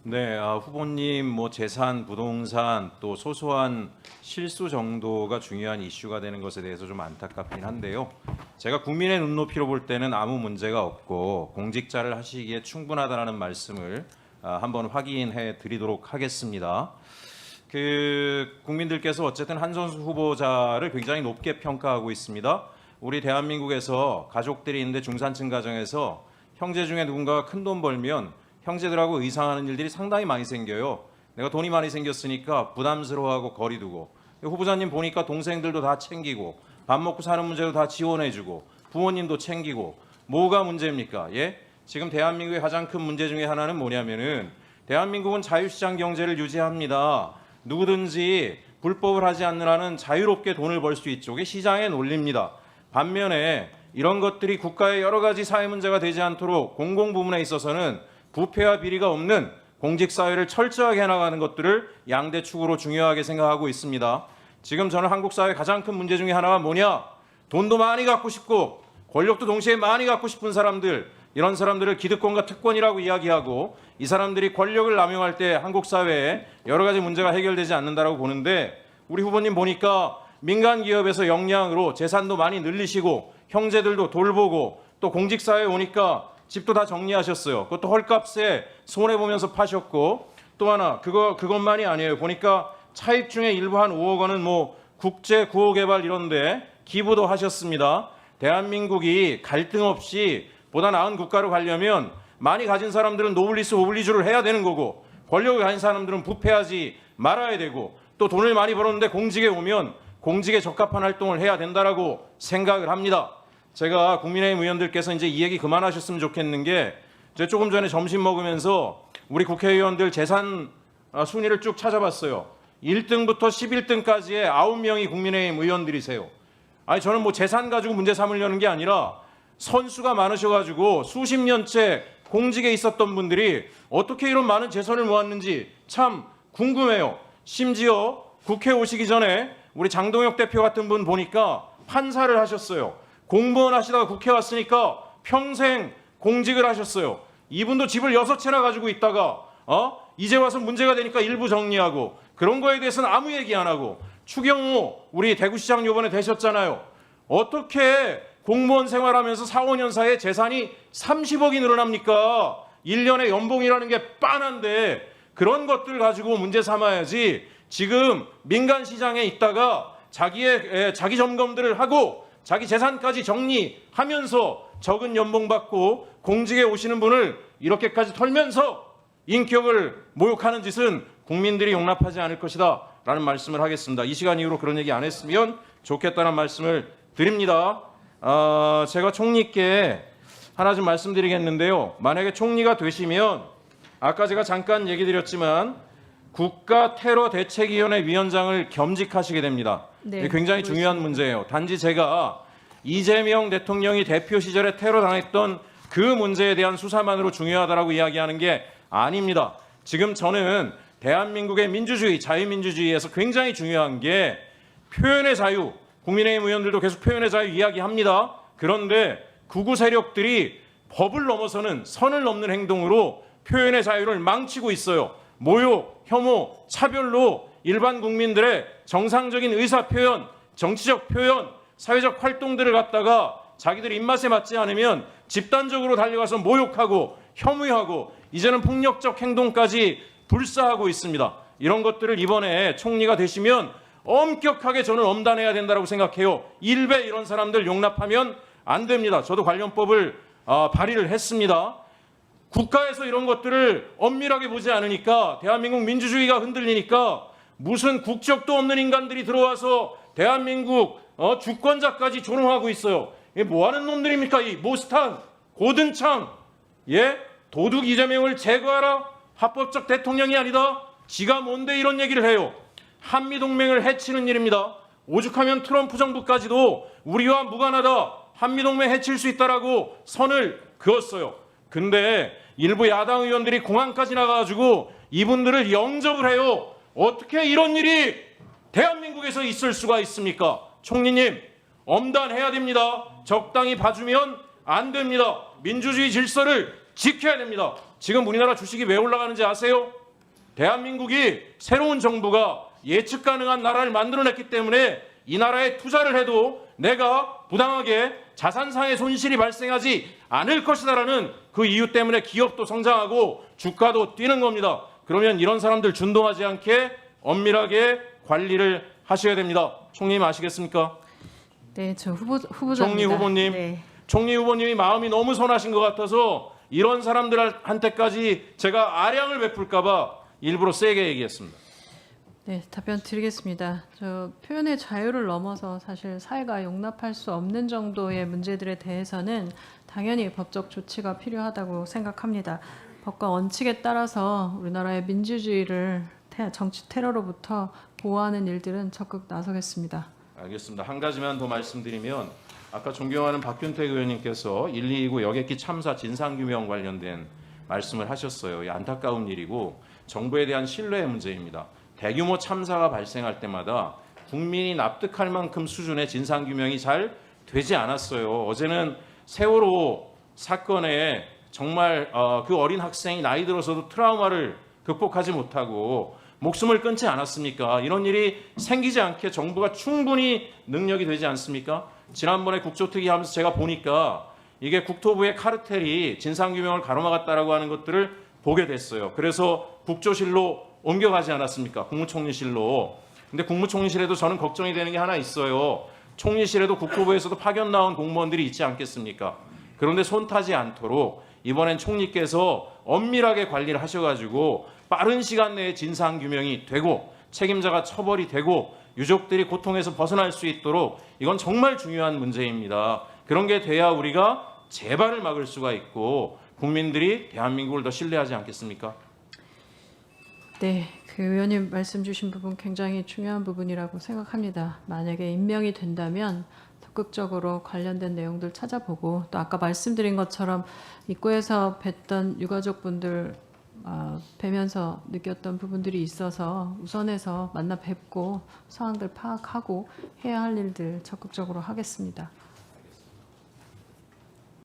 네, 후보님 재산, 부동산 또 소소한 실수 정도가 중요한 이슈가 되는 것에 대해서 좀 안타깝긴 한데요. 제가 국민의 눈높이로 볼 때는 아무 문제가 없고 공직자를 하시기에 충분하다는 말씀을 한번 확인해 드리도록 하겠습니다. 국민들께서 어쨌든 한선수 후보자를 굉장히 높게 평가하고 있습니다. 우리 대한민국에서 가족들이 있는데 중산층 가정에서 형제 중에 누군가가 큰 돈 벌면 형제들하고 의상하는 일들이 상당히 많이 생겨요. 내가 돈이 많이 생겼으니까 부담스러워하고 거리 두고, 후보자님 보니까 동생들도 다 챙기고 밥 먹고 사는 문제도 다 지원해주고 부모님도 챙기고, 뭐가 문제입니까? 예? 지금 대한민국의 가장 큰 문제 중에 하나는 뭐냐면은 대한민국은 자유시장 경제를 유지합니다. 누구든지 불법을 하지 않는 한은 자유롭게 돈을 벌 수 있죠. 이게 시장의 논리입니다. 반면에 이런 것들이 국가의 여러 가지 사회 문제가 되지 않도록 공공부문에 있어서는 부패와 비리가 없는 공직사회를 철저하게 해나가는 것들을 양대 축으로 중요하게 생각하고 있습니다. 지금 저는 한국 사회 가장 큰 문제 중에 하나가 뭐냐? 돈도 많이 갖고 싶고 권력도 동시에 많이 갖고 싶은 사람들, 이런 사람들을 기득권과 특권이라고 이야기하고, 이 사람들이 권력을 남용할 때 한국 사회에 여러 가지 문제가 해결되지 않는다라고 보는데, 우리 후보님 보니까 민간 기업에서 역량으로 재산도 많이 늘리시고 형제들도 돌보고, 또 공직사회에 오니까 집도 다 정리하셨어요. 그것도 헐값에 손해보면서 파셨고, 또 하나 그것만이 아니에요. 보니까 차입 중에 일부 한 5억 원은 국제 구호개발 이런데 기부도 하셨습니다. 대한민국이 갈등 없이 보다 나은 국가로 가려면 많이 가진 사람들은 노블리스 오블리주를 해야 되는 거고, 권력을 가진 사람들은 부패하지 말아야 되고, 또 돈을 많이 벌었는데 공직에 오면 공직에 적합한 활동을 해야 된다라고 생각을 합니다. 제가 국민의힘 의원들께서 이제 이 얘기 그만하셨으면 좋겠는 게, 제가 조금 전에 점심 먹으면서 우리 국회의원들 재산 순위를 쭉 찾아봤어요. 1등부터 11등까지의 9명이 국민의힘 의원들이세요. 아니, 저는 재산 가지고 문제 삼으려는 게 아니라 선수가 많으셔가지고 수십 년째 공직에 있었던 분들이 어떻게 이런 많은 재산을 모았는지 참 궁금해요. 심지어 국회 오시기 전에 우리 장동혁 대표 같은 분 보니까 판사를 하셨어요. 공무원 하시다가 국회 왔으니까 평생 공직을 하셨어요. 이분도 집을 6채나 가지고 있다가 이제 와서 문제가 되니까 일부 정리하고, 그런 거에 대해서는 아무 얘기 안 하고, 추경호 우리 대구시장 요번에 되셨잖아요. 어떻게 공무원 생활하면서 4, 5년 사이에 재산이 30억이 늘어납니까? 1년에 연봉이라는 게 빤한데 그런 것들 가지고 문제 삼아야지, 지금 민간 시장에 있다가 자기 점검들을 하고 자기 재산까지 정리하면서 적은 연봉 받고 공직에 오시는 분을 이렇게까지 털면서 인격을 모욕하는 짓은 국민들이 용납하지 않을 것이다 라는 말씀을 하겠습니다. 이 시간 이후로 그런 얘기 안 했으면 좋겠다는 말씀을 드립니다. 제가 총리께 하나 좀 말씀드리겠는데요. 만약에 총리가 되시면, 아까 제가 잠깐 얘기 드렸지만 국가테러대책위원회 위원장을 겸직하시게 됩니다. 네, 굉장히 중요한 문제예요. 단지 제가 이재명 대통령이 대표 시절에 테러 당했던 그 문제에 대한 수사만으로 중요하다라고 이야기하는 게 아닙니다. 지금 저는 대한민국의 민주주의, 자유민주주의에서 굉장히 중요한 게 표현의 자유, 국민의힘 의원들도 계속 표현의 자유 이야기합니다. 그런데 극우 세력들이 법을 넘어서는, 선을 넘는 행동으로 표현의 자유를 망치고 있어요. 모욕, 혐오, 차별로 일반 국민들의 정상적인 의사 표현, 정치적 표현, 사회적 활동들을 갖다가 자기들 입맛에 맞지 않으면 집단적으로 달려가서 모욕하고 혐오하고, 이제는 폭력적 행동까지 불사하고 있습니다. 이런 것들을 이번에 총리가 되시면 엄격하게 저는 엄단해야 된다고 생각해요. 일베 이런 사람들 용납하면 안 됩니다. 저도 관련법을 발의를 했습니다. 국가에서 이런 것들을 엄밀하게 보지 않으니까 대한민국 민주주의가 흔들리니까 무슨 국적도 없는 인간들이 들어와서 대한민국 주권자까지 조롱하고 있어요. 이게 뭐하는 놈들입니까? 이 모스탄, 고든창, 도둑 이재명을 제거하라? 합법적 대통령이 아니다? 지가 뭔데 이런 얘기를 해요? 한미동맹을 해치는 일입니다. 오죽하면 트럼프 정부까지도 우리와 무관하다, 한미동맹 해칠 수 있다라고 선을 그었어요. 근데 일부 야당 의원들이 공항까지 나가가지고 이분들을 영접을 해요. 어떻게 이런 일이 대한민국에서 있을 수가 있습니까? 총리님, 엄단해야 됩니다. 적당히 봐주면 안 됩니다. 민주주의 질서를 지켜야 됩니다. 지금 우리나라 주식이 왜 올라가는지 아세요? 대한민국이 새로운 정부가 예측 가능한 나라를 만들어냈기 때문에 이 나라에 투자를 해도 내가 부당하게 자산상의 손실이 발생하지 않을 것이다라는 그 이유 때문에 기업도 성장하고 주가도 뛰는 겁니다. 그러면 이런 사람들 준동하지 않게 엄밀하게 관리를 하셔야 됩니다. 총리님 아시겠습니까? 네, 저 후보자입니다. 총리 후보님, 네. 총리 후보님이 마음이 너무 선하신 것 같아서 이런 사람들한테까지 제가 아량을 베풀까 봐 일부러 세게 얘기했습니다. 네, 답변 드리겠습니다. 저 표현의 자유를 넘어서 사실 사회가 용납할 수 없는 정도의 문제들에 대해서는 당연히 법적 조치가 필요하다고 생각합니다. 법과 원칙에 따라서 우리나라의 민주주의를 정치 테러로부터 보호하는 일들은 적극 나서겠습니다. 알겠습니다. 한 가지만 더 말씀드리면 아까 존경하는 박균택 의원님께서 129 여객기 참사 진상규명 관련된 말씀을 하셨어요. 이 안타까운 일이고 정부에 대한 신뢰의 문제입니다. 대규모 참사가 발생할 때마다 국민이 납득할 만큼 수준의 진상규명이 잘 되지 않았어요. 어제는 세월호 사건에 정말 그 어린 학생이 나이 들어서도 트라우마를 극복하지 못하고 목숨을 끊지 않았습니까? 이런 일이 생기지 않게 정부가 충분히 능력이 되지 않습니까? 지난번에 국조특위 하면서 제가 보니까 이게 국토부의 카르텔이 진상규명을 가로막았다라고 하는 것들을 보게 됐어요. 그래서 국조실로 옮겨가지 않았습니까? 국무총리실로. 근데 국무총리실에도 저는 걱정이 되는 게 하나 있어요. 총리실에도 국토부에서도 파견 나온 공무원들이 있지 않겠습니까? 그런데 손 타지 않도록 이번엔 총리께서 엄밀하게 관리를 하셔가지고 빠른 시간 내에 진상규명이 되고 책임자가 처벌이 되고 유족들이 고통에서 벗어날 수 있도록 이건 정말 중요한 문제입니다. 그런 게 돼야 우리가 재발을 막을 수가 있고 국민들이 대한민국을 더 신뢰하지 않겠습니까? 네, 그 의원님 말씀 주신 부분 굉장히 중요한 부분이라고 생각합니다. 만약에 임명이 된다면 적극적으로 관련된 내용들 찾아보고 또 아까 말씀드린 것처럼 입구에서 뵀던 유가족분들 뵈면서 느꼈던 부분들이 있어서 우선해서 만나 뵙고 상황들 파악하고 해야 할 일들 적극적으로 하겠습니다.